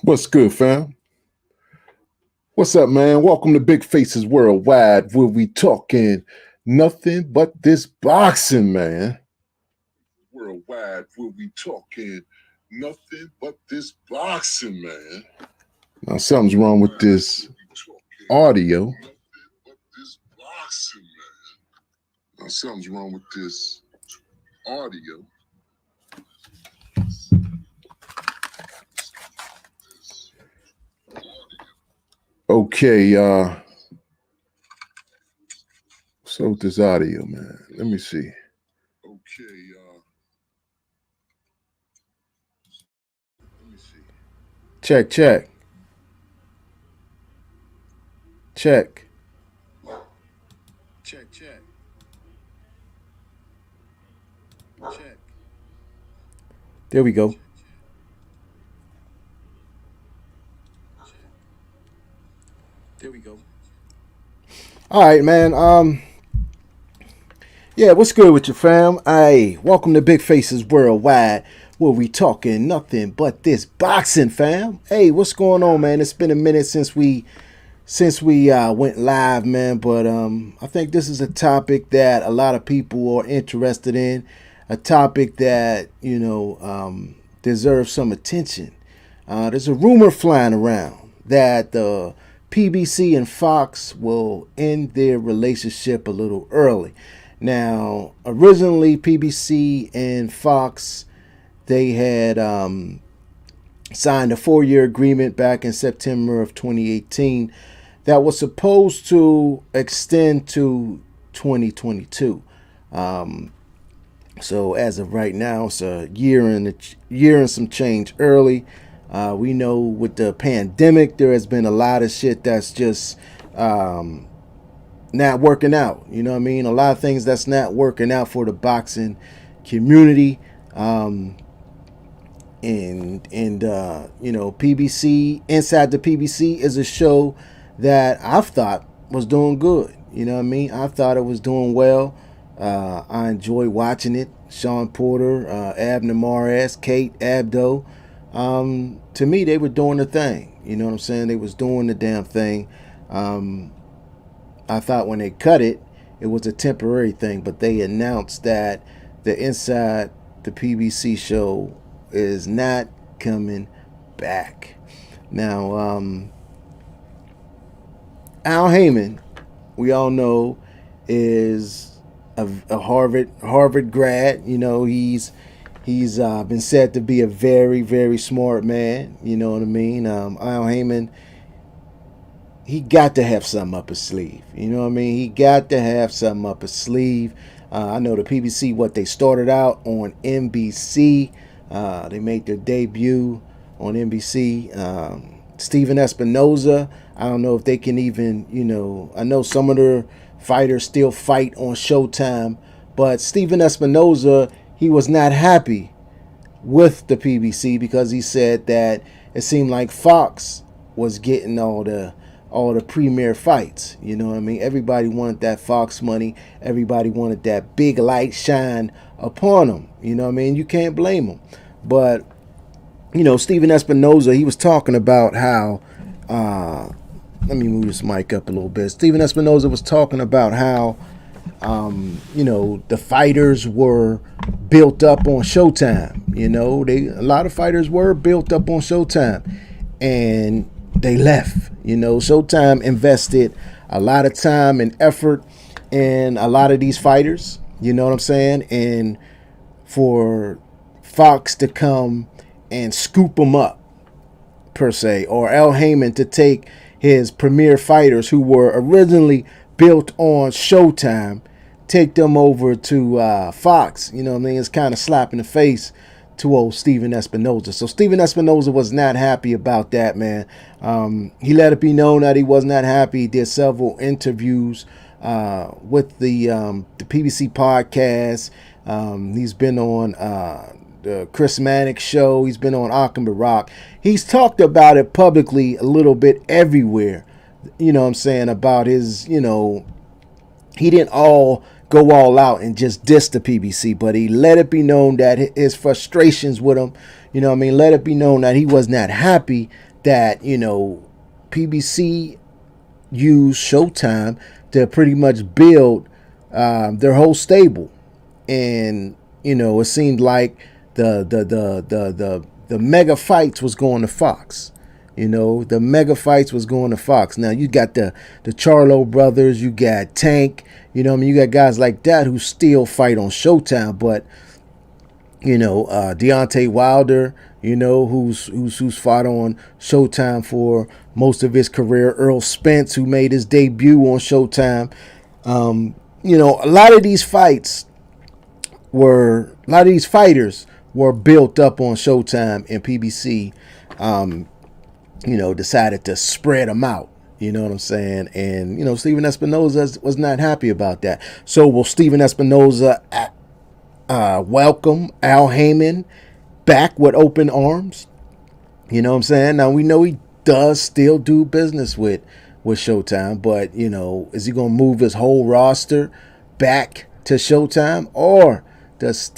What's good, fam? What's up, man? Welcome to Bigfacesworldwide, where we talking nothing but this boxing, man. Worldwide, where we talking nothing but this boxing, man. Now, something's wrong with this audio. Now, something's wrong with this audio. Okay, so with this audio, man. Let me see. Okay, let me see. Check. Check. There we go. All right, man. Yeah, what's good with you, fam? Hey, welcome to Big Faces Worldwide, where we talking nothing but this boxing, fam. Hey, what's going on, man? It's been a minute since we went live, man. But I think this is a topic that a lot of people are interested in, a topic that deserves some attention. There's a rumor flying around that the PBC and FOX will end their relationship a little early. Now, originally PBC and FOX, they had signed a 4-year agreement back in September of 2018 that was supposed to extend to 2022. So as of right now, it's a year and some change early. We know with the pandemic, there has been a lot of shit that's just not working out. You know what I mean? A lot of things that's not working out for the boxing community. PBC, Inside the PBC is a show that I've thought was doing good. You know what I mean? I thought it was doing well. I enjoy watching it. Sean Porter, Abner Mares, Kate Abdo. To me, they were doing the thing. You know what I'm saying? They was doing the damn thing. I thought when they cut it, it was a temporary thing, but they announced that the Inside the PBC show is not coming back. Now, Al Haymon, we all know, is a Harvard grad. You know, he's been said to be a very, very smart man. You know what I mean? Al Haymon, he got to have something up his sleeve. You know what I mean? He got to have something up his sleeve. I know the PBC, they started out on NBC. They made their debut on NBC. Steven Espinoza, I don't know if they can even, I know some of their fighters still fight on Showtime, but Steven Espinoza, he was not happy with the PBC because he said that it seemed like Fox was getting all the premier fights. You know what I mean? Everybody wanted that Fox money. Everybody wanted that big light shine upon them. You know what I mean? You can't blame them. But, Steven Espinoza, he was talking about how, let me move this mic up a little bit. Steven Espinoza was talking about how, the fighters were built up on Showtime. A lot of fighters were built up on Showtime, and they left. Showtime invested a lot of time and effort in a lot of these fighters. You know what I'm saying? And for Fox to come and scoop them up, per se, or Al Haymon to take his premier fighters who were originally built on Showtime, take them over to Fox. You know what I mean? It's kind of slap in the face to old Steven Espinoza. So Steven Espinoza was not happy about that, man. He let it be known that he was not happy. He did several interviews with the PBC podcast. He's been on the Chris Mannix show. He's been on Akim Barak. He's talked about it publicly a little bit everywhere. You know what I'm saying, about his, he didn't go all out and just diss the PBC, but he let it be known that his frustrations with him, let it be known that he was not happy that, PBC used Showtime to pretty much build their whole stable. And, it seemed like the mega fights was going to Fox. The mega fights was going to Fox. Now you got the Charlo brothers, you got Tank, you got guys like that who still fight on Showtime, but Deontay Wilder, who's fought on Showtime for most of his career. Earl Spence, who made his debut on Showtime. A lot of these fighters were built up on Showtime, and PBC decided to spread them out. You know what I'm saying? And, Steven Espinoza was not happy about that. So will Steven Espinoza welcome Al Haymon back with open arms? You know what I'm saying? Now, we know he does still do business with Showtime, but, is he going to move his whole roster back to Showtime? Or does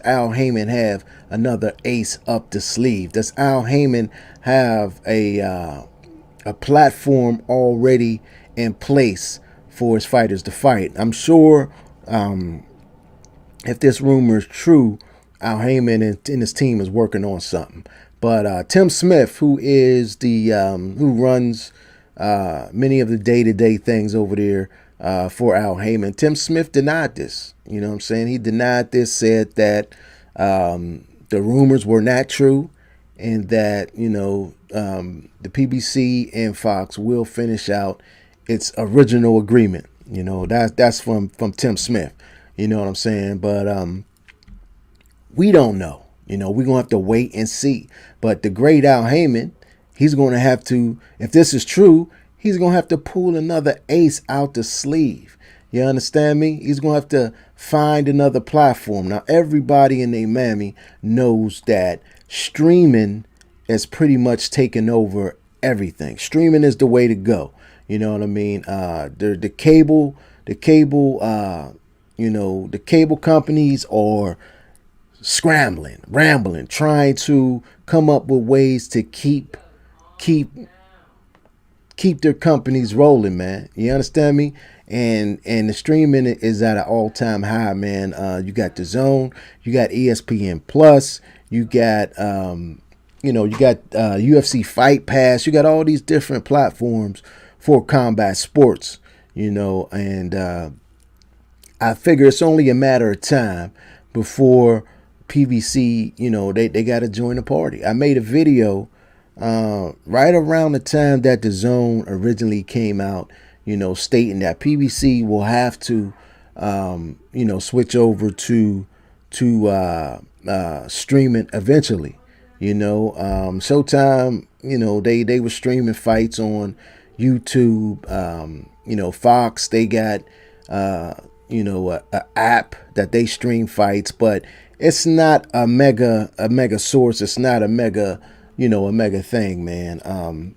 Al Haymon have another ace up the sleeve? Does Al Haymon have a platform already in place for his fighters to fight? I'm sure if this rumor is true, Al Haymon and his team is working on something. But Tim Smith, who runs many of the day-to-day things over there for Al Haymon, Tim Smith denied this. You know what I'm saying? He denied this, said that the rumors were not true, and that the PBC and Fox will finish out its original agreement. That's from Tim Smith. You know what I'm saying? But we don't know. We're going to have to wait and see. But the great Al Haymon, he's going to have to, if this is true, he's going to have to pull another ace out the sleeve. You understand me? He's going to have to find another platform. Now, everybody in their mammy knows that streaming is pretty much taken over everything. Streaming is the way to go. You know what I mean? The cable companies are scrambling, rambling, trying to come up with ways to keep their companies rolling, man. You understand me? And the streaming is at an all-time high, man. You got the Zone, you got ESPN Plus, you got UFC Fight Pass, you got all these different platforms for combat sports, and I figure it's only a matter of time before PBC, they got to join the party. I made a video right around the time that the Zone originally came out, stating that PBC will have to, switch over to streaming eventually. Showtime, they were streaming fights on YouTube. Fox, they got, a app that they stream fights, but it's not a mega source. It's not a mega thing, man.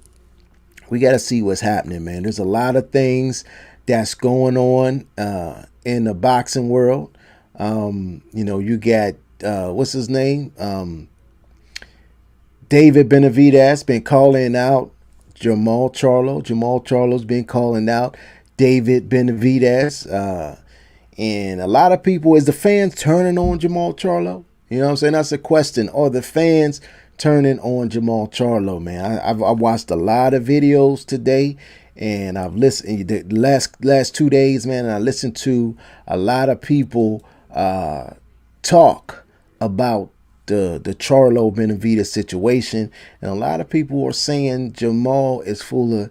We got to see what's happening, man. There's a lot of things that's going on in the boxing world. You got, what's his name? David Benavidez been calling out Jamal Charlo. Jamal Charlo's been calling out David Benavidez. And a lot of people, is the fans turning on Jamal Charlo? You know what I'm saying? That's a question. Are the fans turning on Jamal Charlo, man? I watched a lot of videos today, and I've listened the last 2 days, man. And I listened to a lot of people talk about the Charlo Benavidez situation, and a lot of people are saying Jamal is full of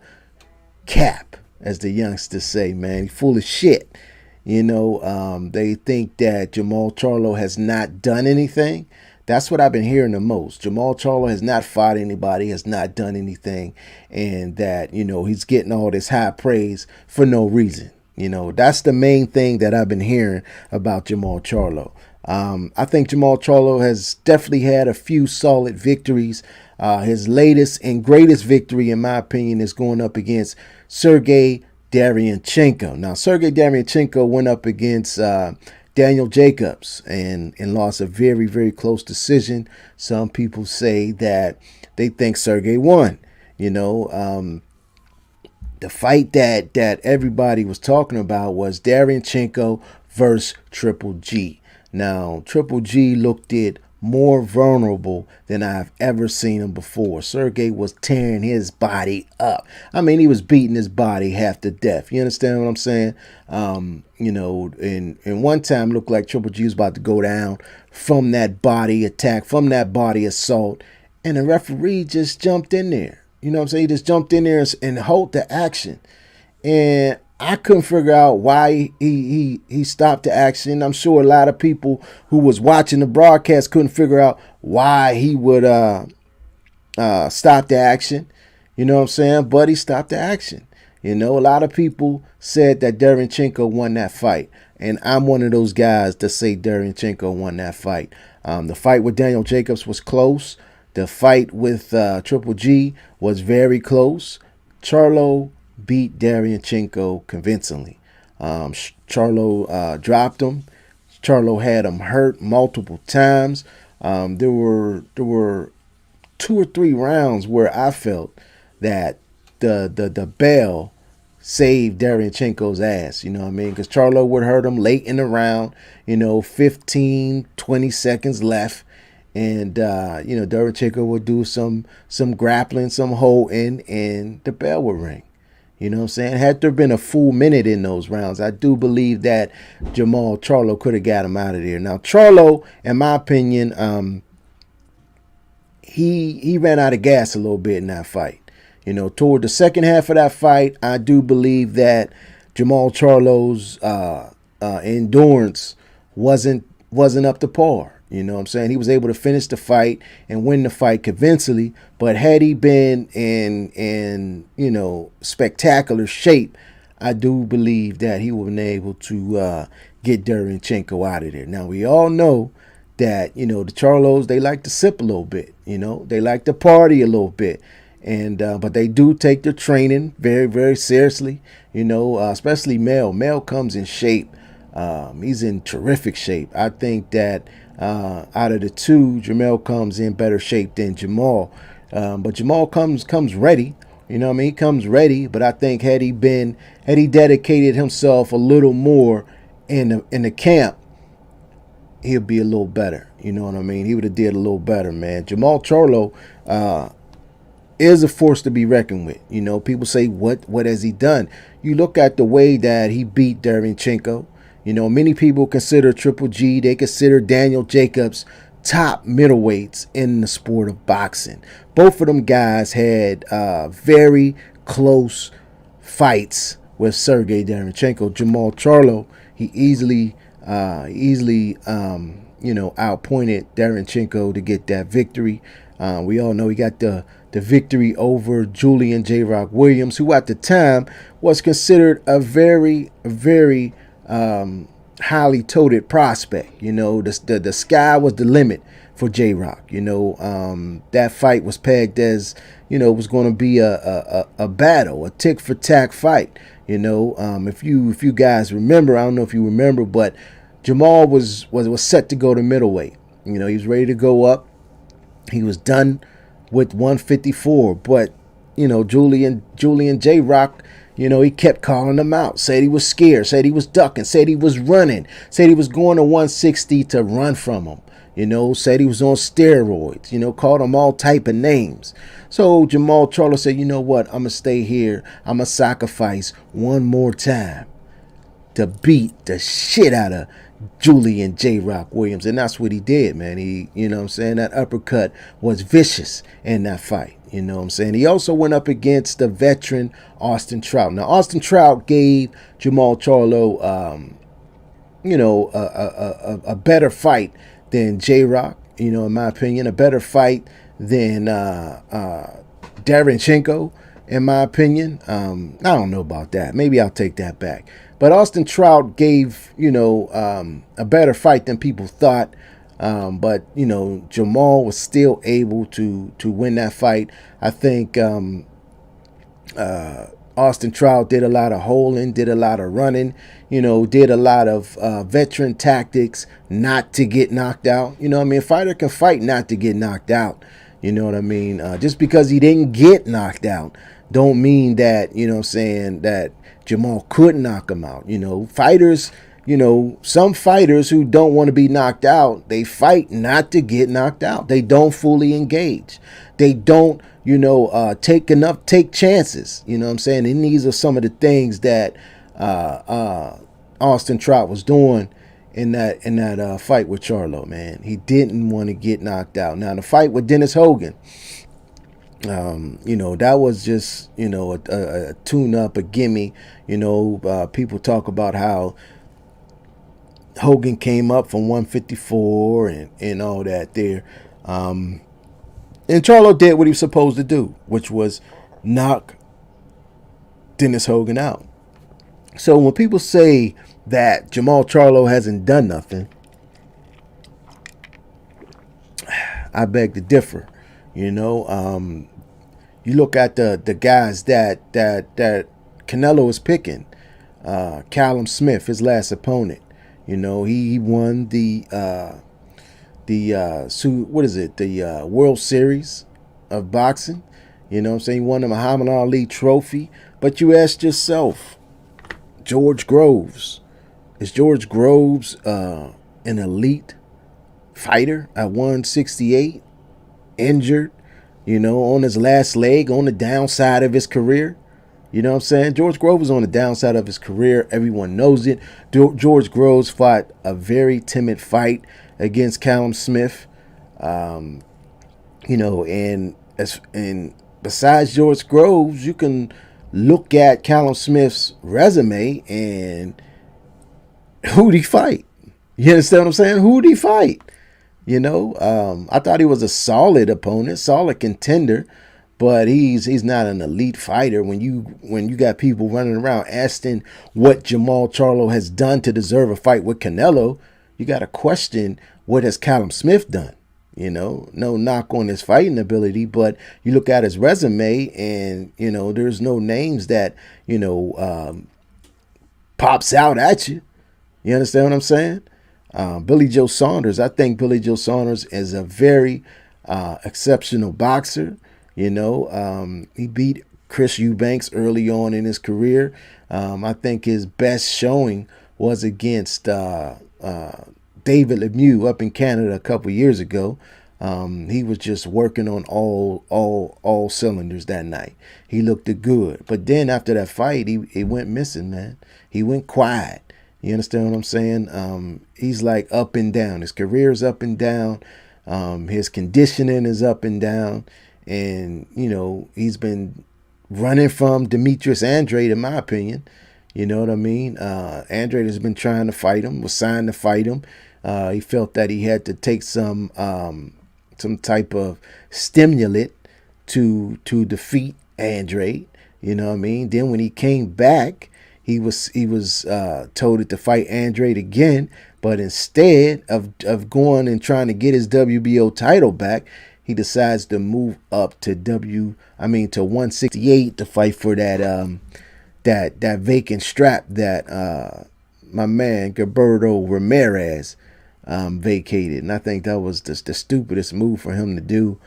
cap, as the youngsters say, man. He's full of shit. They think that Jamal Charlo has not done anything. That's what I've been hearing the most. Jamal Charlo has not fought anybody, has not done anything, and that, he's getting all this high praise for no reason. That's the main thing that I've been hearing about Jamal Charlo. I think Jamal Charlo has definitely had a few solid victories. His latest and greatest victory, in my opinion, is going up against Sergey Darion Chenko. Now, Sergey Darion Chenko went up against Daniel Jacobs and lost a very, very close decision. Some people say that they think Sergey won. The fight that everybody was talking about was Darion Chenko versus Triple G. Now, Triple G looked it more vulnerable than I've ever seen him before. Sergey was tearing his body up. I mean, he was beating his body half to death. You understand what I'm saying? And one time looked like Triple G was about to go down from that body attack, from that body assault, and the referee just jumped in there. You know what I'm saying? He just jumped in there and held the action. And I couldn't figure out why he stopped the action. I'm sure a lot of people who was watching the broadcast couldn't figure out why he would stop the action. You know what I'm saying? But he stopped the action. A lot of people said that Darion Chenko won that fight. And I'm one of those guys that say Darion Chenko won that fight. The fight with Daniel Jacobs was close. The fight with Triple G was very close. Charlo beat Darion Chenko convincingly. Charlo dropped him. Charlo had him hurt multiple times. There were 2 or 3 rounds where I felt that the bell saved Darion Chenko's ass. You know what I mean? Because Charlo would hurt him late in the round. 15, 20 seconds left. And, Darion Chenko would do some grappling, some holding, and the bell would ring. You know what I'm saying? Had there been a full minute in those rounds, I do believe that Jamal Charlo could have got him out of there. Now, Charlo, in my opinion, he ran out of gas a little bit in that fight. Toward the second half of that fight, I do believe that Jamal Charlo's endurance wasn't up to par. You know what I'm saying? He was able to finish the fight and win the fight convincingly. But had he been in spectacular shape, I do believe that he would have been able to get Darion Chenko out of there. Now, we all know that, the Charlos, they like to sip a little bit. They like to party a little bit. And but they do take their training very, very seriously. Especially Mel. Mel comes in shape. He's in terrific shape. I think that out of the two, Jamel comes in better shape than Jamal. But Jamal comes ready. You know what I mean? He comes ready. But I think had he dedicated himself a little more in the camp, he'll be a little better. You know what I mean? He would have did a little better, man. Jamal Charlo is a force to be reckoned with. People say, what has he done? You look at the way that he beat Darion Chenko. Many people consider Triple G, they consider Daniel Jacobs top middleweights in the sport of boxing. Both of them guys had very close fights with Sergey Darion Chenko. Jamal Charlo, he easily outpointed Darion Chenko to get that victory. We all know he got the victory over Julian J. Rock Williams, who at the time was considered a very, very highly touted prospect. The sky was the limit for J Rock. That fight was pegged as, it was going to be a battle, a tick for tack fight. If you guys remember, I don't know if you remember, but Jamal was set to go to middleweight. He was ready to go up. He was done with 154, but Julian J Rock, he kept calling him out, said he was scared, said he was ducking, said he was running, said he was going to 160 to run from him, said he was on steroids, called him all type of names. So Jamal Charlo said, you know what, I'm going to stay here. I'm going to sacrifice one more time to beat the shit out of Julian J. Rock Williams. And that's what he did, man. That uppercut was vicious in that fight. He also went up against the veteran Austin Trout. Now, Austin Trout gave Jamal Charlo, a better fight than J. Rock, in my opinion, a better fight than Darion Chenko, in my opinion. I don't know about that. Maybe I'll take that back. But Austin Trout gave, a better fight than people thought. But Jamal was still able to win that fight. I think Austin Trout did a lot of holding, did a lot of running, did a lot of veteran tactics not to get knocked out. A fighter can fight not to get knocked out. You know what I mean? Just because he didn't get knocked out don't mean that, that Jamal could knock him out. Fighters, some fighters who don't want to be knocked out, they fight not to get knocked out. They don't fully engage. They don't, take chances. And these are some of the things that Austin Trout was doing in that fight with Charlo, man. He didn't want to get knocked out. Now, the fight with Dennis Hogan, that was just, a tune-up, a gimme. People talk about how Hogan came up from 154 and all that there. And Charlo did what he was supposed to do, which was knock Dennis Hogan out. So when people say that Jamal Charlo hasn't done nothing, I beg to differ. You look at the guys that Canelo is picking. Callum Smith, his last opponent. He won the World Series of boxing. He won the Muhammad Ali trophy. But you ask yourself, George Groves, is George Groves an elite fighter at 168, injured, on his last leg, on the downside of his career? George Groves was on the downside of his career. Everyone knows it. George Groves fought a very timid fight against Callum Smith. And besides George Groves, you can look at Callum Smith's resume and who'd he fight? You understand what I'm saying? Who'd he fight? I thought he was a solid opponent, solid contender, but he's not an elite fighter. When you got people running around asking what Jamal Charlo has done to deserve a fight with Canelo, you got to question, what has Callum Smith done? No knock on his fighting ability, but you look at his resume and, there's no names that, pops out at you. You understand what I'm saying? Billy Joe Saunders, I think Billy Joe Saunders is a very exceptional boxer. He beat Chris Eubanks early on in his career. I think his best showing was against David Lemieux up in Canada a couple years ago. He was just working on all cylinders that night. He looked good. But then after that fight, he went missing, man. He went quiet. You understand what I'm saying? He's like up and down. His career is up and down. His conditioning is up and down. And, he's been running from Demetrius Andrade, in my opinion. You know what I mean? Andrade has been trying to fight him, was signed to fight him. He felt that he had to take some type of stimulant to defeat Andrade. You know what I mean? Then when he came back, he was told to fight Andrade again, but instead of going and trying to get his WBO title back, he decides to move up to 168 to fight for that vacant strap that my man Gilberto Ramirez vacated. And I think that was just the stupidest move for him to do.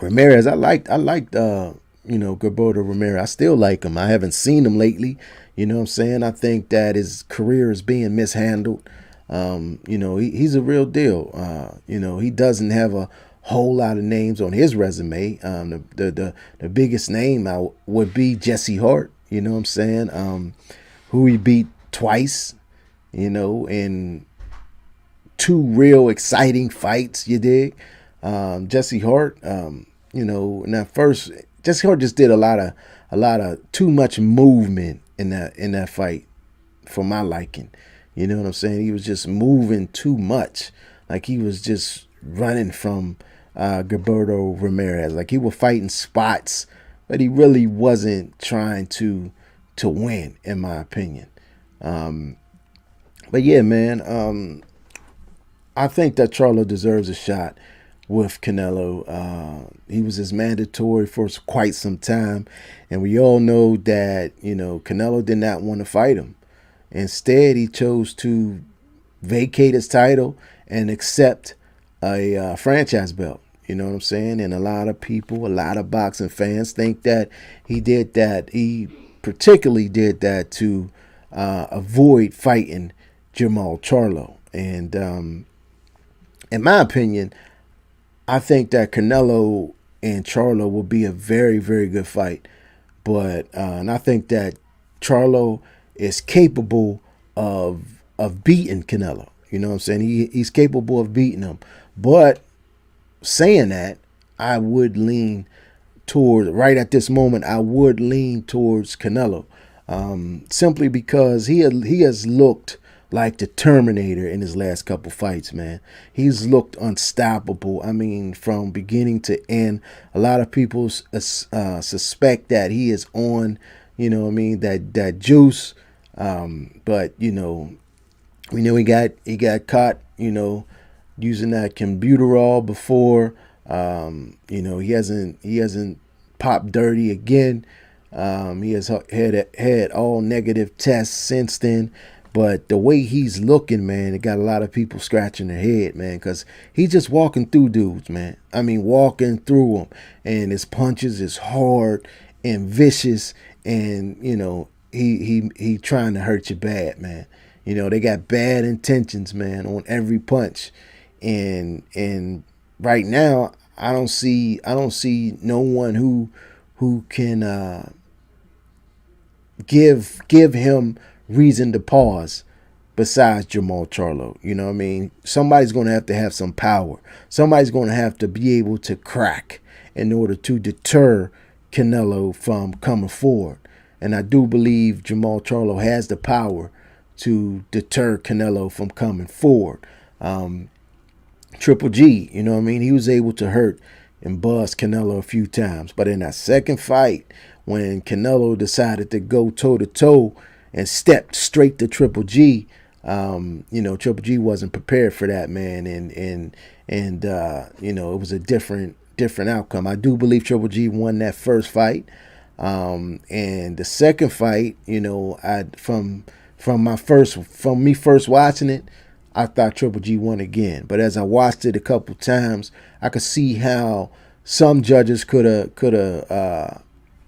Ramirez, I liked Gilberto Ramirez. I still like him. I haven't seen him lately. You know what I'm saying? I think that his career is being mishandled. He's a real deal. He doesn't have a whole lot of names on his resume. The biggest name would be Jesse Hart. You know what I'm saying? Who he beat twice, in two real exciting fights, you dig? Jesse Hart, in that first, Jesse Hart just did a lot of too much movement in that fight for my liking. You know what I'm saying? He was just moving too much. Like he was just running from Gilberto Ramirez. Like he was fighting spots, but he really wasn't trying to to win, in my opinion. But yeah, man, I think that Charlo deserves a shot with Canelo. He was his mandatory for quite some time, and we all know that Canelo did not want to fight him. Instead, he chose to vacate his title and accept a franchise belt. You know what I'm saying? And a lot of people, a lot of boxing fans think that he did that. He particularly did that to avoid fighting Jermall Charlo. And in my opinion, I think that Canelo and Charlo will be a very, very good fight. But and I think that Charlo is capable of beating Canelo. You know what I'm saying? He's capable of beating him. But saying that, I would lean towards, right at this moment, I would lean towards Canelo. Simply because he has looked like the Terminator in his last couple fights, man. He's looked unstoppable. I mean, from beginning to end. A lot of people suspect that he is on, that juice. But we know he got caught, using that Combuterol before. He hasn't popped dirty again. He has had all negative tests since then. But the way he's looking, man, it got a lot of people scratching their head, man, because he's just walking through dudes, man. I mean, walking through them. And his punches is hard and vicious. And, he trying to hurt you bad, man. They got bad intentions, man, on every punch. And right now, I don't see no one who can give him reason to pause besides Jermall Charlo. You know what I mean? Somebody's going to have some power. Somebody's going to have to be able to crack in order to deter Canelo from coming forward. And I do believe Jermall Charlo has the power to deter Canelo from coming forward. Triple G, you know what I mean? He was able to hurt and buzz Canelo a few times. But in that second fight, when Canelo decided to go toe-to-toe and stepped straight to Triple G, Triple G wasn't prepared for that, man. And it was a different outcome. I do believe Triple G won that first fight. And the second fight, from me first watching it, I thought Triple G won again. But as I watched it a couple times, I could see how some judges could have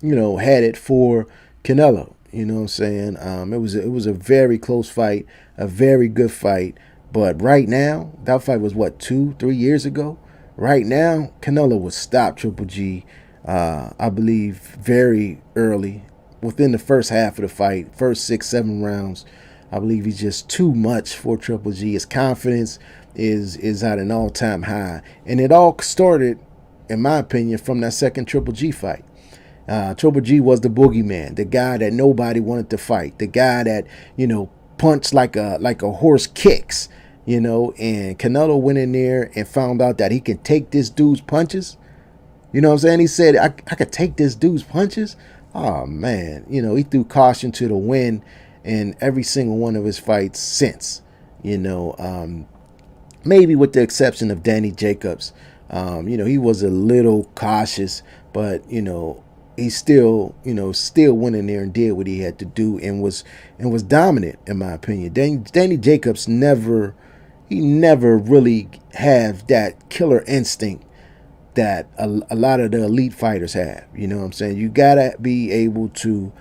had it for Canelo. You know what I'm saying? It was a very close fight, a very good fight. But right now, that fight was 2-3 years ago. Right now, Canelo would stop Triple G, I believe, very early, within the first half of the fight, first 6-7 rounds. I believe he's just too much for Triple G. His confidence is at an all-time high. And it all started, in my opinion, from that second Triple G fight. Triple G was the boogeyman, the guy that nobody wanted to fight, the guy that, punched like a horse kicks, and Canelo went in there and found out that he can take this dude's punches. You know what I'm saying? He said, I could take this dude's punches. Oh, man. He threw caution to the wind in every single one of his fights since, maybe with the exception of Danny Jacobs. He was a little cautious, but, he still went in there and did what he had to do and was dominant, in my opinion. Danny Jacobs never really had that killer instinct that a lot of the elite fighters have. You know what I'm saying? You gotta be able to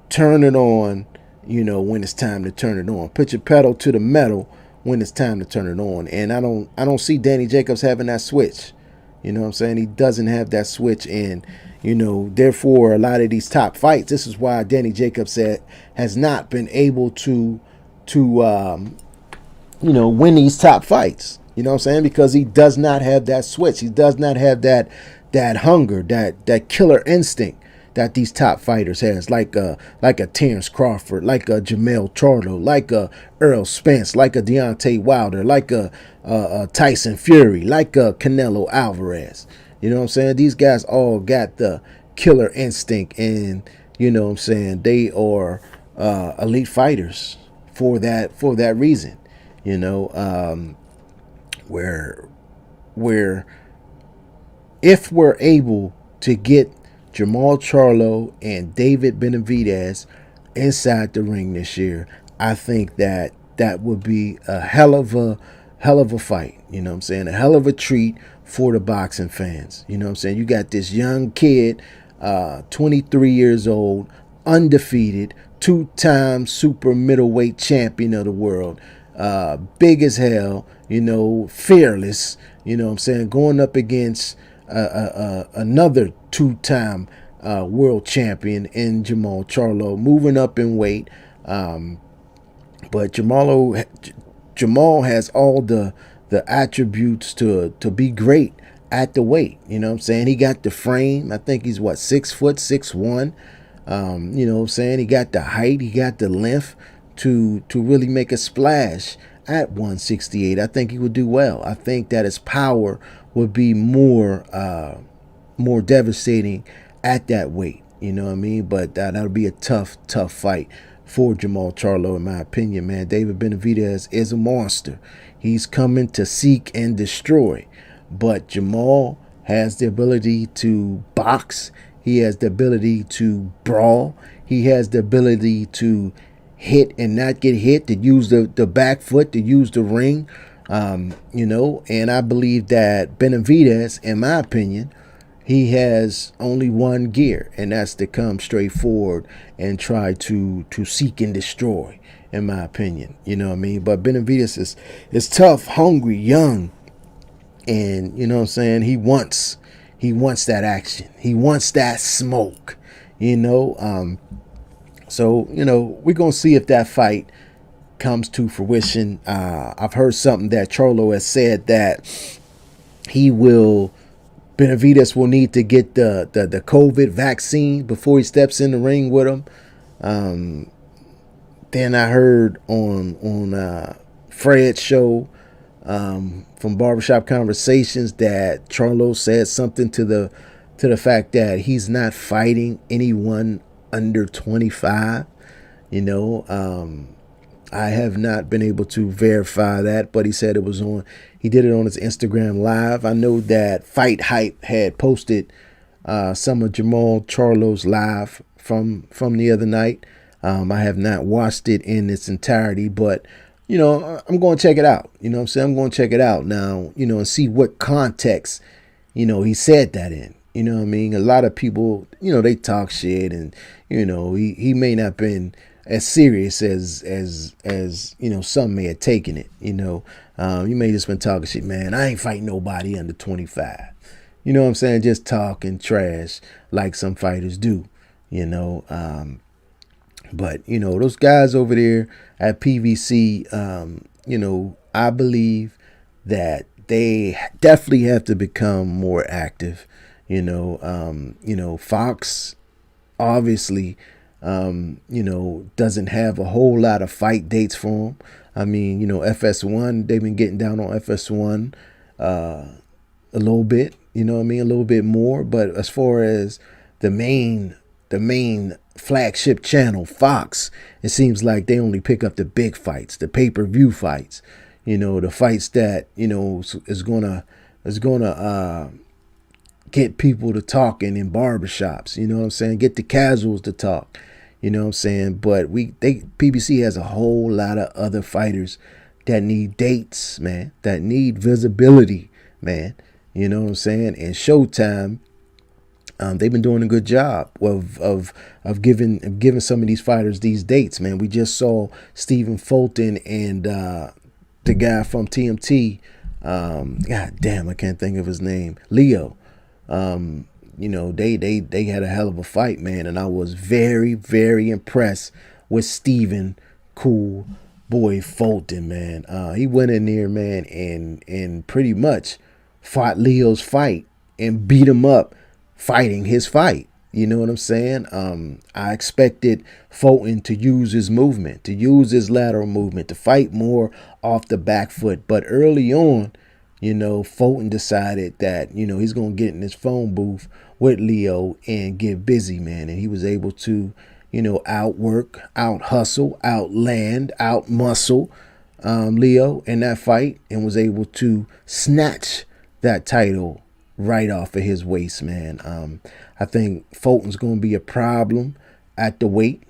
turn it on, when it's time to turn it on. Put your pedal to the metal when it's time to turn it on. And I don't see Danny Jacobs having that switch. You know what I'm saying? He doesn't have that switch, and therefore a lot of these top fights. This is why Danny Jacobs has not been able to win these top fights. You know what I'm saying? Because he does not have that switch. He does not have that hunger, that killer instinct that these top fighters has, like a Terence Crawford, like a Jermall Charlo, like a Earl Spence, like a Deontay Wilder, like a Tyson Fury, like a Canelo Alvarez. You know what I'm saying? These guys all got the killer instinct, and You know what I'm saying? They are elite fighters for that reason. You know, where where if we're able to get Jamal Charlo and David Benavidez inside the ring this year, I think that would be a hell of a fight. You know what I'm saying? A hell of a treat for the boxing fans. You know what I'm saying? You got this young kid, 23 years old, undefeated, two-time super middleweight champion of the world, big as hell, fearless, what I'm saying, going up against another two-time world champion in Jamal Charlo, moving up in weight. But Jamal has all the attributes to be great at the weight. You know what I'm saying? He got the frame. I think he's 6', 6'1". You know what I'm saying? He got the height, he got the length to really make a splash at 168. I think he would do well. I think that his power would be more devastating at that weight. You know what I mean? But that'll be a tough fight for Jamal Charlo, in my opinion, man. David Benavidez is a monster. He's coming to seek and destroy. But Jamal has the ability to box. He has the ability to brawl. He has the ability to hit and not get hit, to use the back foot, to use the ring. And I believe that Benavidez, in my opinion, he has only one gear, and that's to come straight forward and try to seek and destroy, in my opinion. You know what I mean? But Benavidez is tough, hungry, young, and you know what I'm saying? He wants that action. He wants that smoke. So, we're gonna see if that fight comes to fruition. I've heard something that Charlo has said that Benavidez will need to get the COVID vaccine before he steps in the ring with him. Then I heard on Fred's show from Barbershop Conversations that Charlo said something to the fact that he's not fighting anyone under 25. I have not been able to verify that, but he said he did it on his Instagram live. I know that Fight Hype had posted some of Jamal Charlo's live from the other night. I have not watched it in its entirety, but I'm going to check it out. You know what I'm saying? I'm going to check it out now, and see what context, he said that in. You know what I mean? A lot of people, they talk shit, and, he may not been as serious as some may have taken it. You may just been talking shit, man. I ain't fighting nobody under 25. You know what I'm saying? Just talking trash like some fighters do. But those guys over there at PBC, I believe that they definitely have to become more active. Fox obviously doesn't have a whole lot of fight dates for him. I mean, FS1, they've been getting down on FS1 a little bit, a little bit more. But as far as the main flagship channel, Fox, it seems like they only pick up the big fights, the pay-per-view fights, the fights that, is gonna get people to talking in barbershops, you know what I'm saying? Get the casuals to talk, you know what I'm saying? But PBC has a whole lot of other fighters that need dates, man, that need visibility, man. You know what I'm saying? And Showtime, they've been doing a good job of giving some of these fighters these dates, man. We just saw Stephen Fulton and the guy from TMT, God damn, I can't think of his name, Leo. They had a hell of a fight, man, and I was very, very impressed with Stephen Cool Boy Fulton, man. He went in there, man, and pretty much fought Leo's fight and beat him up fighting his fight. You know what I'm saying? I expected Fulton to use his movement, to use his lateral movement, to fight more off the back foot. But early on, Fulton decided that, he's going to get in his phone booth with Leo and get busy, man. And he was able to, outwork, out hustle, outland, out muscle Leo in that fight, and was able to snatch that title right off of his waist, man. I think Fulton's going to be a problem at the weight,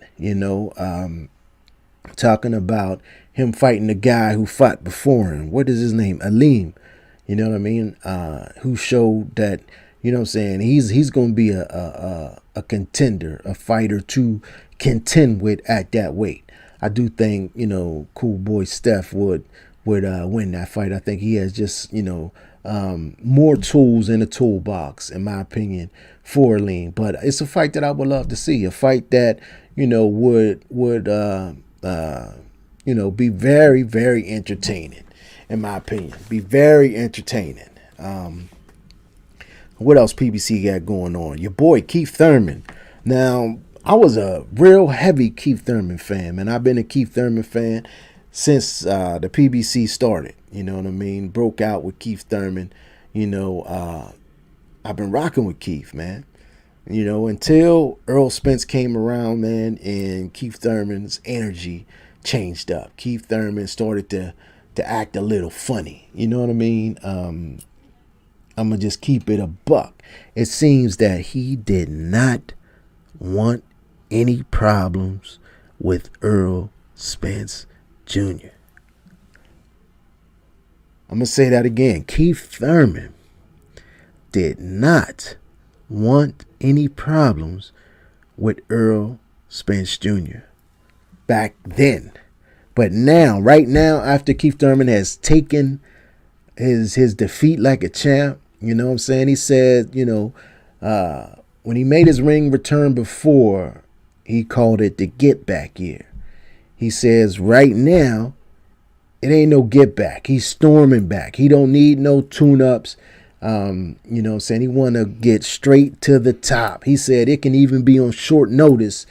talking about him fighting the guy who fought before him. What is his name? Aleem. You know what I mean? Who showed that, he's going to be a contender, a fighter to contend with at that weight. I do think, cool boy Steph would win that fight. I think he has just, more tools in the toolbox, in my opinion, for Lean. But it's a fight that I would love to see. A fight that, would be very, very entertaining, in my opinion. Be very entertaining. What else PBC got going on? Your boy Keith Thurman. Now, I was a real heavy Keith Thurman fan, and I've been a Keith Thurman fan since the PBC started. You know what I mean? Broke out with Keith Thurman. I've been rocking with Keith, man. Until Earl Spence came around, man, and Keith Thurman's energy changed up. Keith Thurman started to act a little funny. You know what I mean? I'm going to just keep it a buck. It seems that he did not want any problems with Earl Spence Jr. I'm going to say that again. Keith Thurman did not want any problems with Earl Spence Jr. back then. But now, right now, after Keith Thurman has taken his defeat like a champ, you know what I'm saying? He said, when he made his ring return before, he called it the get back year. He says right now, it ain't no get back. He's storming back. He don't need no tune-ups. You know what I'm saying? He want to get straight to the top. He said it can even be on short notice,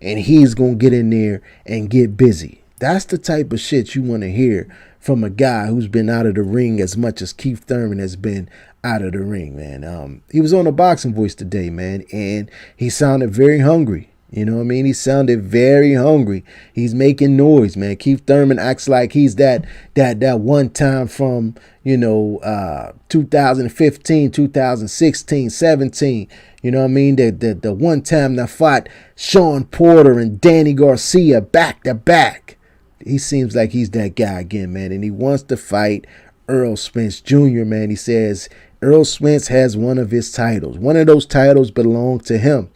and he's going to get in there and get busy. That's the type of shit you want to hear from a guy who's been out of the ring as much as Keith Thurman has been out of the ring, man. He was on a Boxing Voice today, man, and he sounded very hungry. You know what I mean? He sounded very hungry. He's making noise, man. Keith Thurman acts like he's that one time from, 2015, 2016, 17. You know what I mean? The one time that fought Sean Porter and Danny Garcia back to back. He seems like he's that guy again, man. And he wants to fight Earl Spence Jr., man. He says Earl Spence has one of his titles. One of those titles belonged to him,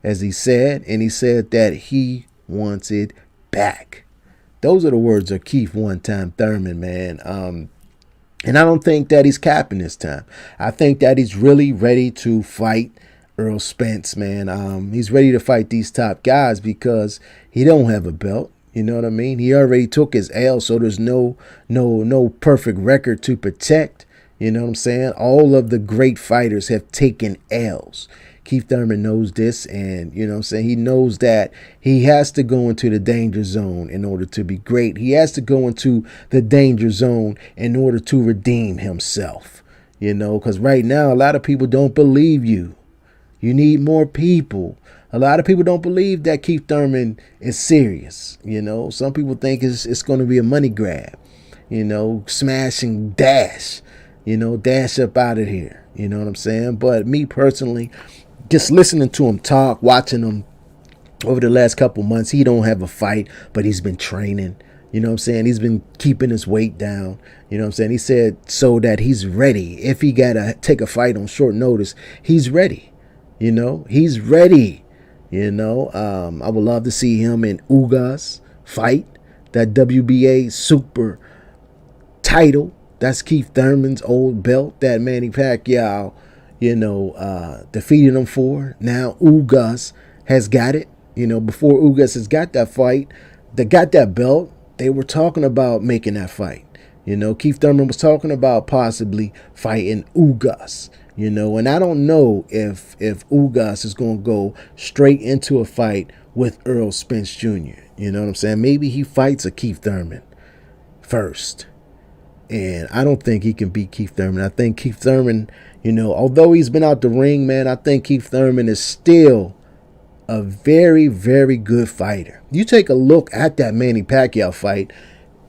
as he said. And he said that he wants it back. Those are the words of Keith one-time Thurman, man. And I don't think that he's capping this time. I think that he's really ready to fight Earl Spence, man. He's ready to fight these top guys because he don't have a belt. You know what I mean? He already took his L, so there's no perfect record to protect. You know what I'm saying? All of the great fighters have taken L's. Keith Thurman knows this, and you know what I'm saying? He knows that he has to go into the danger zone in order to be great. He has to go into the danger zone in order to redeem himself. Because right now a lot of people don't believe you. You need more people. A lot of people don't believe that Keith Thurman is serious. Some people think it's going to be a money grab. Smash and dash. Dash up out of here. You know what I'm saying? But me personally, just listening to him talk, watching him over the last couple months, he don't have a fight, but he's been training. You know what I'm saying? He's been keeping his weight down. You know what I'm saying? He said so that he's ready. If he got to take a fight on short notice, he's ready. He's ready. I would love to see him and Ugas fight that WBA super title. That's Keith Thurman's old belt that Manny Pacquiao, defeated him for. Now Ugas has got it. Before Ugas has got that fight, they got that belt, they were talking about making that fight. Keith Thurman was talking about possibly fighting Ugas. And I don't know if Ugas is going to go straight into a fight with Earl Spence Jr. You know what I'm saying? Maybe he fights a Keith Thurman first. And I don't think he can beat Keith Thurman. I think Keith Thurman, although he's been out the ring, man, I think Keith Thurman is still a very, very good fighter. You take a look at that Manny Pacquiao fight,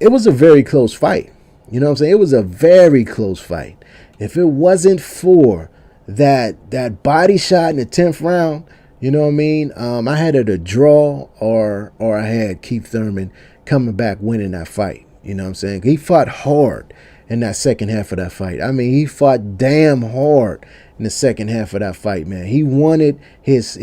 it was a very close fight. You know what I'm saying? It was a very close fight. If it wasn't for that body shot in the 10th round, you know what I mean? I had it a draw or I had Keith Thurman coming back winning that fight. You know what I'm saying? He fought hard in that second half of that fight. I mean, he fought damn hard in the second half of that fight, man. He wanted his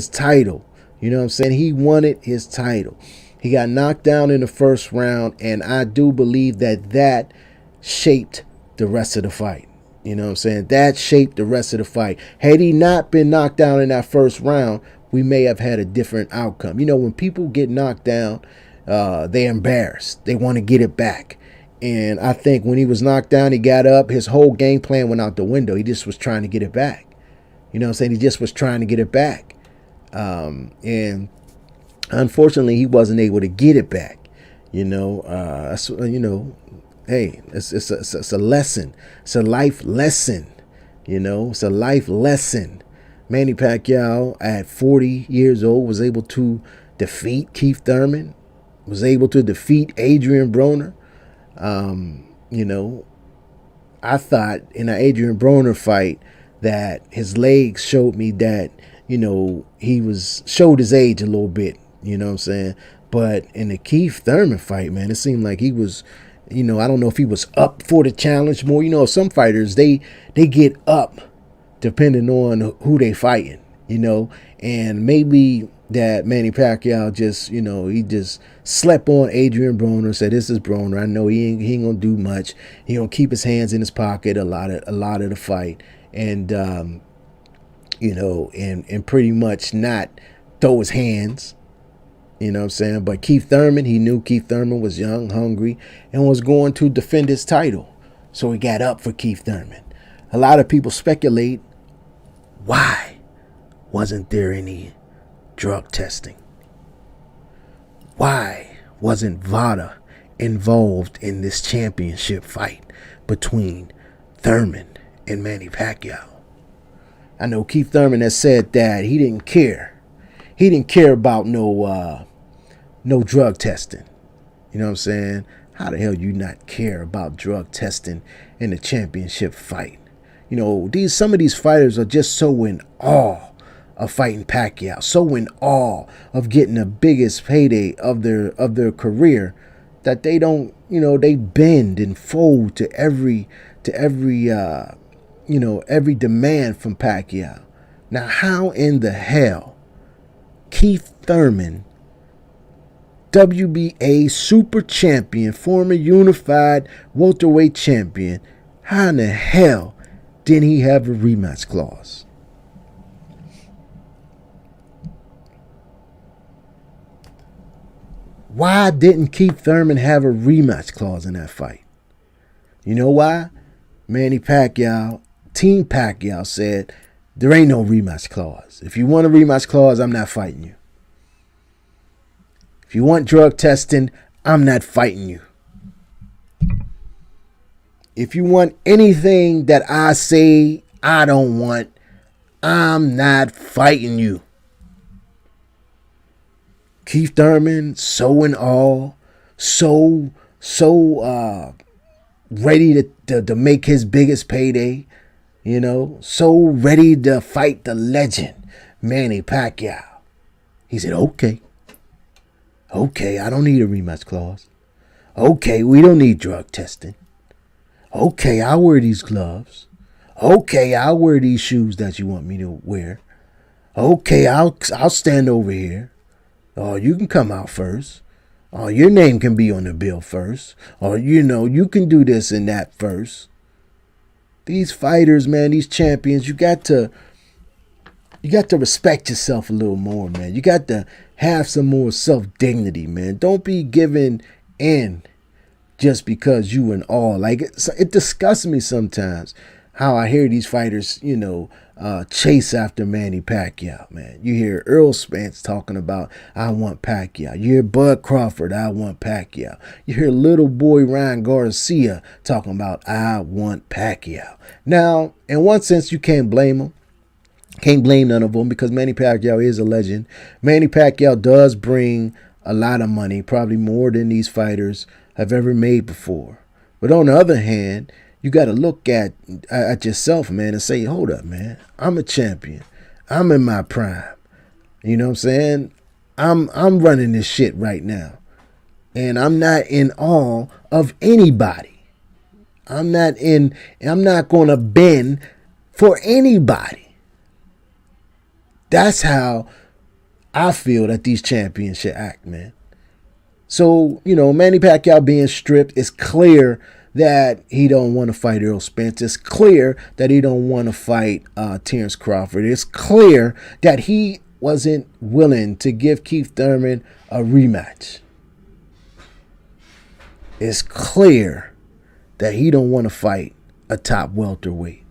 title. You know what I'm saying? He wanted his title. He got knocked down in the first round, and I do believe that shaped the rest of the fight. You know what I'm saying? That shaped the rest of the fight. Had he not been knocked down in that first round, we may have had a different outcome. When people get knocked down, they're embarrassed. They want to get it back. And I think when he was knocked down, he got up. His whole game plan went out the window. He just was trying to get it back. You know what I'm saying? He just was trying to get it back. And unfortunately, he wasn't able to get it back. Hey, it's a lesson. It's a life lesson. It's a life lesson. Manny Pacquiao at 40 years old was able to defeat Keith Thurman, was able to defeat Adrian Broner. I thought in an Adrian Broner fight that his legs showed me that, he showed his age a little bit, you know what I'm saying? But in the Keith Thurman fight, man, it seemed like he was, I don't know if he was up for the challenge more. Some fighters, they get up depending on who they fighting, and maybe that Manny Pacquiao just, he just slept on Adrian Broner, said, this is Broner. I know he ain't gonna do much. He gonna keep his hands in his pocket a lot of the fight, and and pretty much not throw his hands. You know what I'm saying? But Keith Thurman, he knew Keith Thurman was young, hungry, and was going to defend his title. So he got up for Keith Thurman. A lot of people speculate, why wasn't there any drug testing? Why wasn't VADA involved in this championship fight between Thurman and Manny Pacquiao? I know Keith Thurman has said that he didn't care. He didn't care about no drug testing. You know what I'm saying? How the hell you not care about drug testing in the championship fight? Some of these fighters are just so in awe of fighting Pacquiao, so in awe of getting the biggest payday of their career, that they don't, they bend and fold to every demand from Pacquiao. Now, how in the hell Keith Thurman, WBA super champion, former unified welterweight champion, how in the hell didn't he have a rematch clause? Why didn't Keith Thurman have a rematch clause in that fight? You know why? Manny Pacquiao, Team Pacquiao said, there ain't no rematch clause. If you want a rematch clause, I'm not fighting you. If you want drug testing, I'm not fighting you. If you want anything that I say I don't want, I'm not fighting you. Keith Thurman, so in awe, so ready to make his biggest payday. So ready to fight the legend, Manny Pacquiao. He said, okay, I don't need a rematch clause. Okay, we don't need drug testing. Okay, I'll wear these gloves. Okay, I'll wear these shoes that you want me to wear. Okay, I'll stand over here. Oh, you can come out first. Oh, your name can be on the bill first. Or, you can do this and that first. These fighters, man, these champions, you got to respect yourself a little more, man. You got to have some more self-dignity, man. Don't be giving in just because you and all. Like, it disgusts me sometimes how I hear these fighters, chase after Manny Pacquiao, man. You hear Earl Spence talking about, I want Pacquiao. You hear Bud Crawford, I want Pacquiao. You hear little boy Ryan Garcia talking about, I want Pacquiao. Now, in one sense, you can't blame them. Can't blame none of them because Manny Pacquiao is a legend. Manny Pacquiao does bring a lot of money, probably more than these fighters have ever made before. But on the other hand, you got to look at yourself, man, and say, hold up, man. I'm a champion. I'm in my prime. You know what I'm saying? I'm running this shit right now. And I'm not in awe of anybody. I'm not going to bend for anybody. That's how I feel that these champions should act, man. So, Manny Pacquiao being stripped, it's clear that he don't want to fight Earl Spence. It's clear that he don't want to fight Terence Crawford. It's clear that he wasn't willing to give Keith Thurman a rematch. It's clear that he don't want to fight a top welterweight.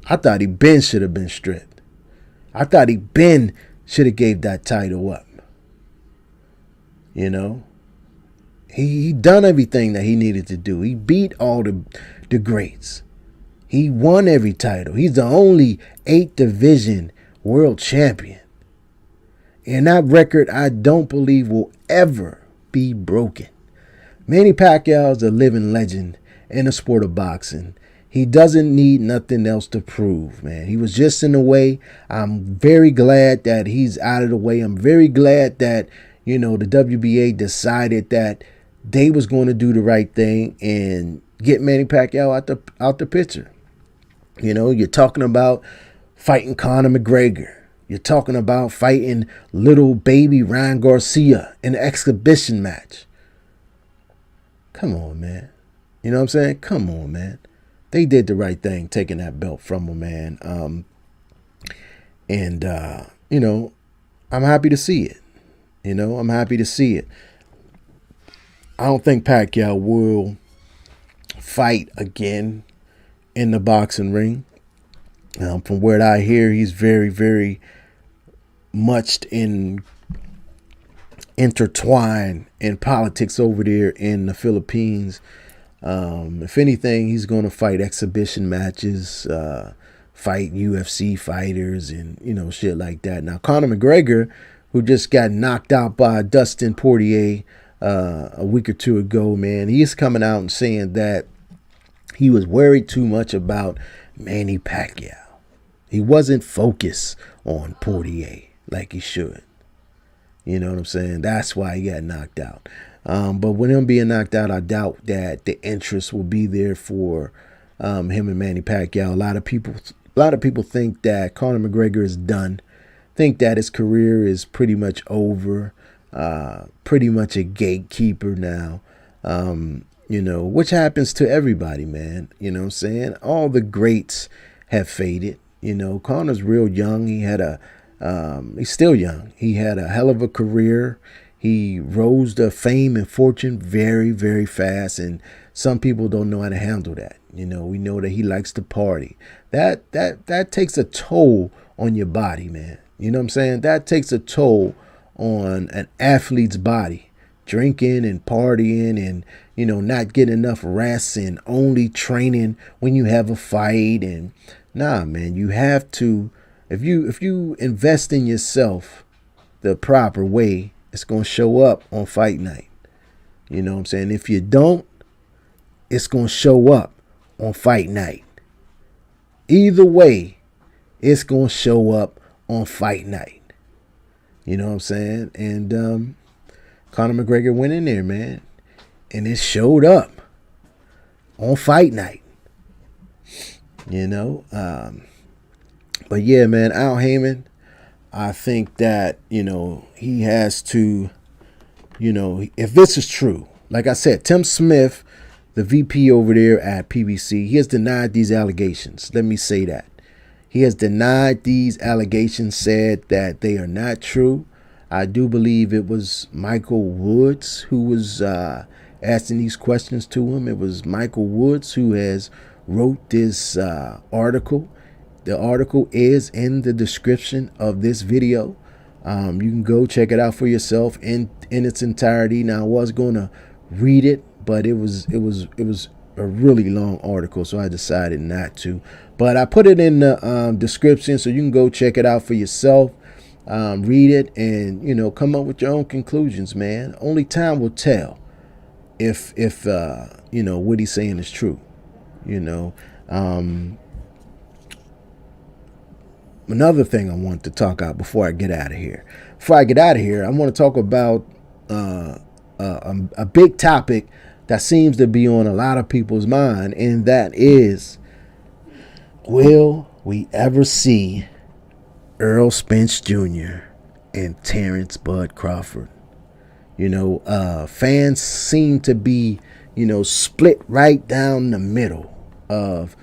I thought he should have been stripped. I thought he should have gave that title up. He done everything that he needed to do. He beat all the greats. He won every title. He's the only 8th division world champion. And that record, I don't believe, will ever be broken. Manny Pacquiao is a living legend in the sport of boxing. He doesn't need nothing else to prove, man. He was just in the way. I'm very glad that he's out of the way. I'm very glad that, the WBA decided that they was going to do the right thing and get Manny Pacquiao out the picture. You're talking about fighting Conor McGregor. You're talking about fighting little baby Ryan Garcia in an exhibition match. Come on, man. You know what I'm saying? Come on, man. They did the right thing, taking that belt from him, man. I'm happy to see it. I'm happy to see it. I don't think Pacquiao will fight again in the boxing ring. From what I hear, he's very, very much intertwined in politics over there in the Philippines. If anything, he's going to fight exhibition matches, fight UFC fighters and, shit like that. Now, Conor McGregor, who just got knocked out by Dustin Poirier a week or two ago, man, he's coming out and saying that he was worried too much about Manny Pacquiao. He wasn't focused on Poirier like he should. You know what I'm saying? That's why he got knocked out. But with him being knocked out, I doubt that the interest will be there for him and Manny Pacquiao. A lot of people think that Conor McGregor is done. Think that his career is pretty much over. Pretty much a gatekeeper now. Which happens to everybody, man. You know what I'm saying? All the greats have faded. Conor's real young. He's still young. He had a hell of a career. He rose to fame and fortune very, very fast, and some people don't know how to handle that. We know that he likes to party. That takes a toll on your body, man. You know what I'm saying? That takes a toll on an athlete's body. Drinking and partying and, not getting enough rest and only training when you have a fight. And nah, man, you have to, if you invest in yourself the proper way, it's going to show up on fight night. You know what I'm saying? If you don't, it's going to show up on fight night. Either way, it's going to show up on fight night. You know what I'm saying? And Conor McGregor went in there, man, and it showed up on fight night. But yeah, man, Al Haymon, I think that, he has to, if this is true, like I said, Tim Smith, the VP over there at PBC, he has denied these allegations. Let me say that. He has denied these allegations, said that they are not true. I do believe it was Michael Woods who was asking these questions to him. It was Michael Woods who has wrote this article. The article is in the description of this video. You can go check it out for yourself in its entirety. Now I was going to read it, but it was a really long article, so I decided not to. But I put it in the description, so you can go check it out for yourself. Read it and, you know, come up with your own conclusions, man. Only time will tell if you know, what he's saying is true. You know, another thing I want to talk about before I get out of here. Before I get out of here, I want to talk about a big topic that seems to be on a lot of people's mind, and that is, will we ever see Earl Spence Jr. and Terence Bud Crawford? You know, fans seem to be, you know, split right down the middle of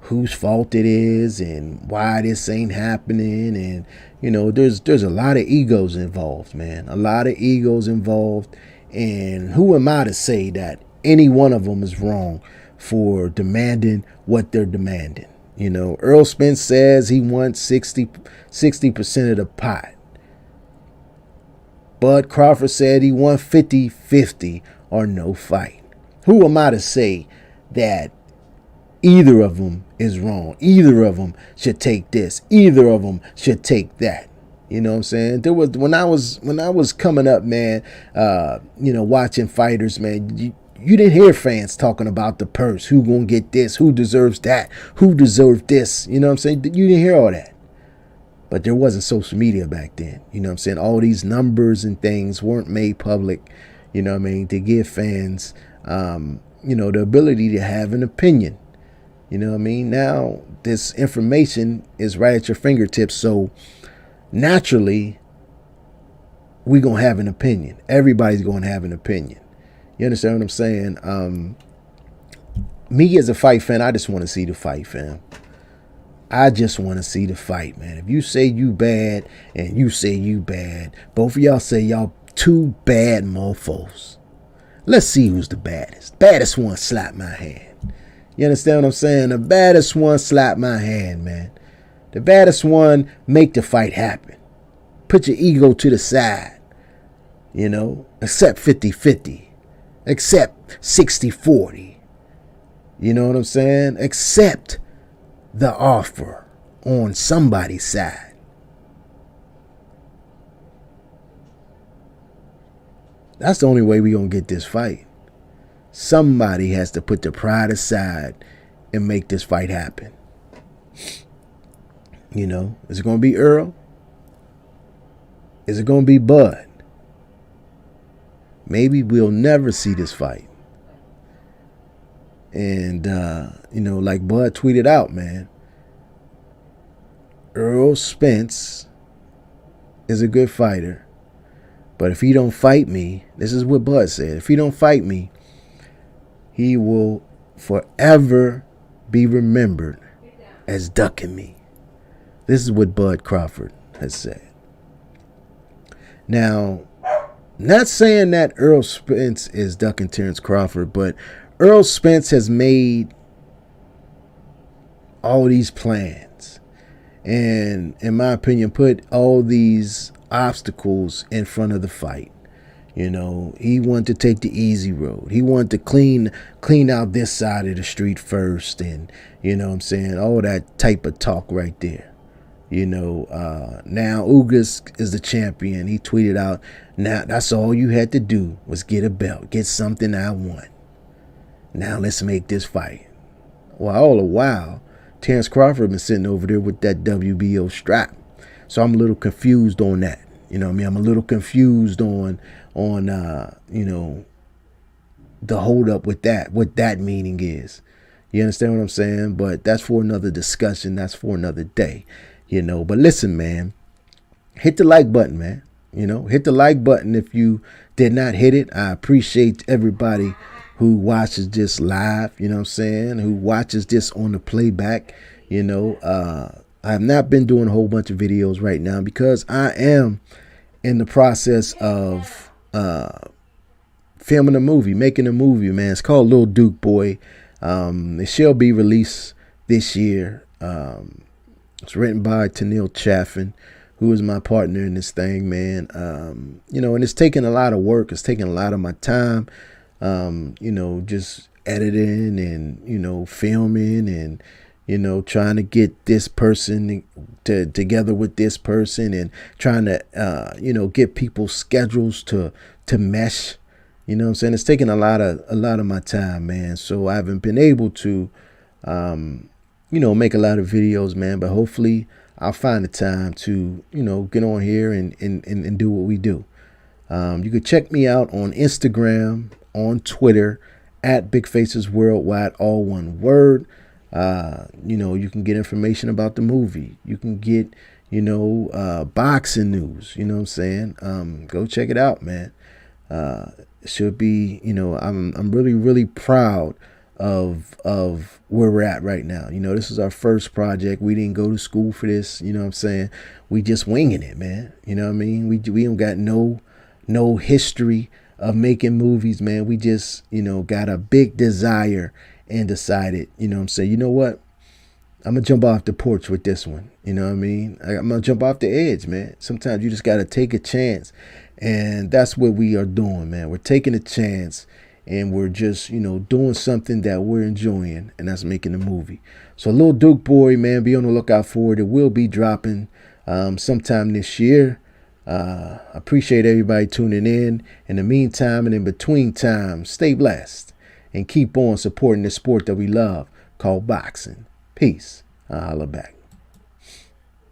whose fault it is and why this ain't happening. And, you know, there's a lot of egos involved, man. A lot of egos involved. And who am I to say that any one of them is wrong for demanding what they're demanding? You know, Earl Spence says he wants 60% of the pot. Bud Crawford said he won 50-50 or no fight. Who am I to say that either of them is wrong? Either of them should take this. Either of them should take that. You know what I'm saying? There was when I was coming up, man. You know, watching fighters, man. You didn't hear fans talking about the purse. Who gonna get this? Who deserves that? Who deserved this? You know what I'm saying? You didn't hear all that. But there wasn't social media back then. You know what I'm saying? All these numbers and things weren't made public, you know what I mean, to give fans, you know, the ability to have an opinion. You know what I mean? Now, this information is right at your fingertips. So, naturally, we're going to have an opinion. Everybody's going to have an opinion. You understand what I'm saying? Me as a fight fan, I just want to see the fight, fam. I just want to see the fight, man. If you say you bad and you say you bad, both of y'all say y'all two bad mofos. Let's see who's the baddest. Baddest one slap my hand. You understand what I'm saying? The baddest one slap my hand, man. The baddest one make the fight happen. Put your ego to the side. You know, accept 50-50. Accept 60-40. You know what I'm saying? Accept the offer on somebody's side. That's the only way we're going to get this fight. Somebody has to put the pride aside and make this fight happen. You know, is it going to be Earl? Is it going to be Bud? Maybe we'll never see this fight. And, you know, like Bud tweeted out, man, Earl Spence is a good fighter. But if he don't fight me, this is what Bud said, if he don't fight me, he will forever be remembered as ducking me. This is what Bud Crawford has said. Now, not saying that Earl Spence is ducking Terence Crawford, but Earl Spence has made all these plans and, in my opinion, put all these obstacles in front of the fight. You know, he wanted to take the easy road. He wanted to clean out this side of the street first, and, you know what I'm saying, all that type of talk right there. You know, now Ugas is the champion. He tweeted out, now that's all you had to do was get a belt, get something I want. Now let's make this fight. Well, all the while, Terence Crawford been sitting over there with that WBO strap. So I'm a little confused on that. You know what I mean? I'm a little confused on you know, the hold up with that, what that meaning is. You understand what I'm saying? But that's for another discussion. That's for another day. You know, but listen, man, hit the like button, man. You know, hit the like button if you did not hit it. I appreciate everybody who watches this live, you know what I'm saying, who watches this on the playback. You know, I have not been doing a whole bunch of videos right now because I am in the process of filming a movie, making a movie, man. It's called Little Duke Boy. It shall be released this year. It's written by Tennille Chaffin, who is my partner in this thing, man. And it's taking a lot of work. It's taking a lot of my time, just editing and, filming and, trying to get this person together with this person and trying to, get people's schedules to mesh. You know what I'm saying? It's taking a lot of my time, man. So I haven't been able to, make a lot of videos, man. But hopefully I'll find the time to, get on here and do what we do. You can check me out on Instagram, on Twitter, at Bigfacesworldwide, all one word. You can get information about the movie. You can get, boxing news. You know what I'm saying? Go check it out, man. It should be, I'm really, really proud of where we're at right now. This is our first project. We didn't go to school for this. You know what I'm saying? We just winging it, man. You know what I mean? We don't got no history of making movies, man. We just, got a big desire and decided, I'm saying, you know what? I'm going to jump off the porch with this one. You know what I mean? I'm going to jump off the edge, man. Sometimes you just got to take a chance. And that's what we are doing, man. We're taking a chance and we're just, doing something that we're enjoying, and that's making a movie. So Little Duke Boy, man, be on the lookout for it. It will be dropping sometime this year. Appreciate everybody tuning in. In the meantime and in between time, stay blessed and keep on supporting the sport that we love called boxing. Peace. I'll holla back.